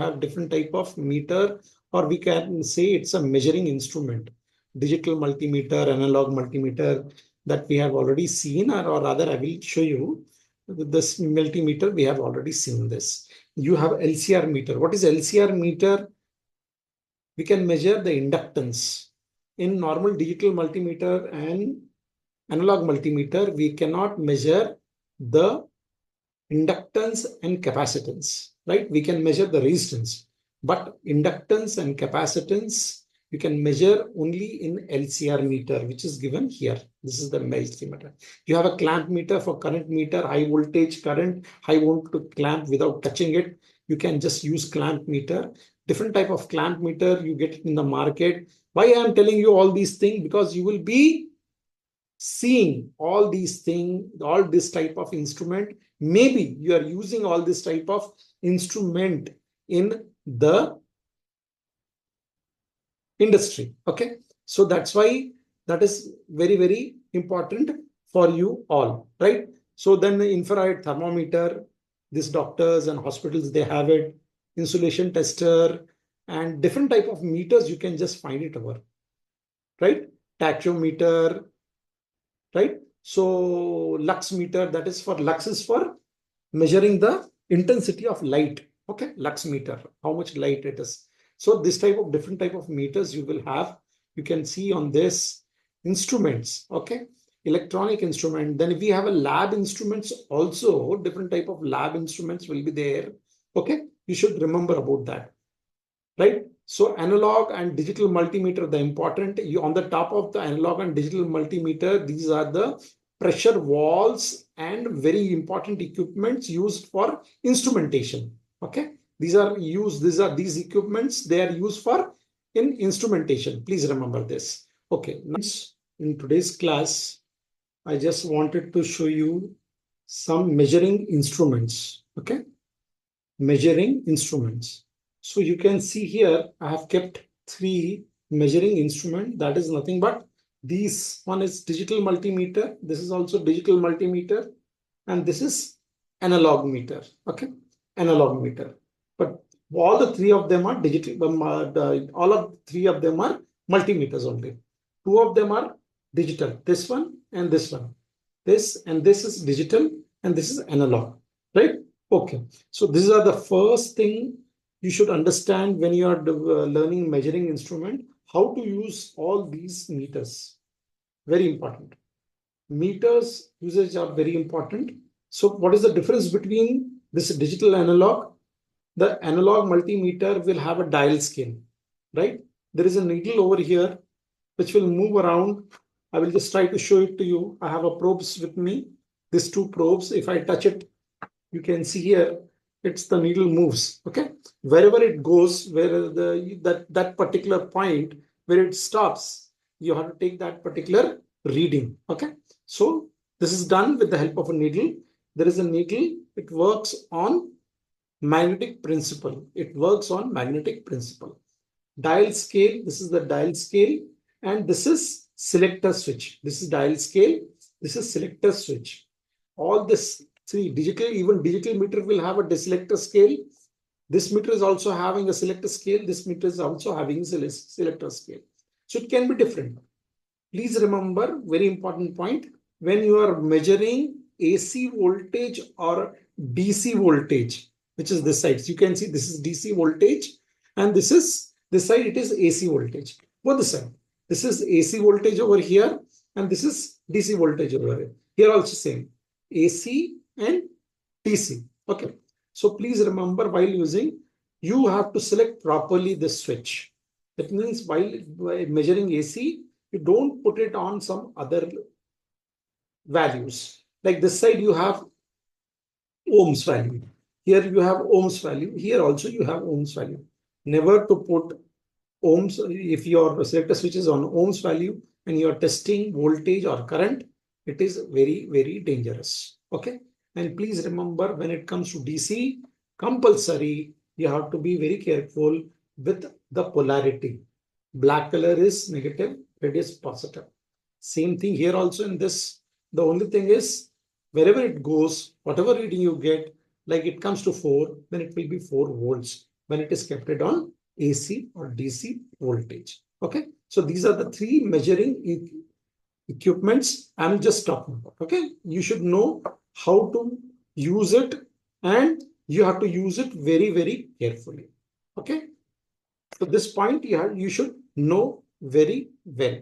have different type of meter, or we can say it's a measuring instrument. Digital multimeter, analog multimeter that we have already seen, or rather I will show you this multimeter. We have already seen this. You have LCR meter. What is LCR meter? We can measure the inductance. In normal digital multimeter and analog multimeter, we cannot measure the inductance and capacitance, right? We can measure the resistance, but inductance and capacitance you can measure only in LCR meter, which is given here. This is the multimeter. You have a clamp meter for current meter, high voltage current, high volt to clamp without touching it. You can just use clamp meter. Different type of clamp meter you get in the market. Why I am telling you all these things? Because you will be seeing all these things, all this type of instrument. Maybe you are using all this type of instrument in the industry. Okay, so that's why that is very, very important for you all, right? So then the infrared thermometer, these doctors and hospitals, they have it. Insulation tester and different type of meters, you can just find it over, right? Tachometer, right? So lux meter, that is for lux is for measuring the intensity of light. Okay, lux meter, how much light it is. So this type of different type of meters you will have. You can see on this instruments. Okay, electronic instrument. Then if we have a lab instruments also, different type of lab instruments will be there. Okay, you should remember about that, right? So analog and digital multimeter, the important, you on the top of the analog and digital multimeter, these are the pressure valves and very important equipments used for instrumentation. Okay, these are equipments, they are used for in instrumentation. Please remember this. Okay, next in today's class, I just wanted to show you some measuring instruments. Okay, measuring instruments. So you can see here, I have kept 3 measuring instruments. That is nothing but these. One is digital multimeter. This is also digital multimeter. And this is analog meter. Okay, analog meter. But all the 3 of them are digital. All of 3 of them are multimeters only. 2 of them are digital. This one and this one. This and this is digital and this is analog. Right? Okay. So these are the first thing you should understand when you are learning measuring instrument, how to use all these meters. Very important. Meters usage are very important. So what is the difference between this digital analog? The analog multimeter will have a dial scale, right? There is a needle over here which will move around. I will just try to show it to you. I have a probes with me. These 2 probes, if I touch it, you can see here, it's the needle moves. Okay, wherever it goes, where that particular point where it stops, you have to take that particular reading. Okay, so this is done with the help of a needle. There is a needle. It works on magnetic principle. It works on magnetic principle. Dial scale. This is the dial scale, and this is selector switch. This is dial scale. This is selector switch. All this 3 digital, even digital meter will have a deselector scale. This meter is also having a selector scale. This meter is also having a selector scale. So it can be different. Please remember, very important point, when you are measuring AC voltage or DC voltage, which is this side. So you can see this is DC voltage and this side it is AC voltage. Both the side. This is AC voltage over here and this is DC voltage over here. Here also same. AC and DC. Okay. So please remember, while using, you have to select properly this switch. That means while measuring AC, you don't put it on some other values. Like this side you have ohms value. Here you have ohms value. Here also you have ohms value. Never to put ohms. If your selector switch is on ohms value and you are testing voltage or current, it is very, very dangerous. Okay. And please remember, when it comes to DC, compulsory, you have to be very careful with the polarity. Black color is negative, red is positive. Same thing here also in this. The only thing is, wherever it goes, whatever reading you get, like it comes to 4, then it will be 4 volts. when it is kept it on AC or DC voltage. Okay, so these are the three measuring equipments I'm just talking about. Okay, you should know how to use it, and you have to use it very, very carefully. Okay, so this point you should know very well.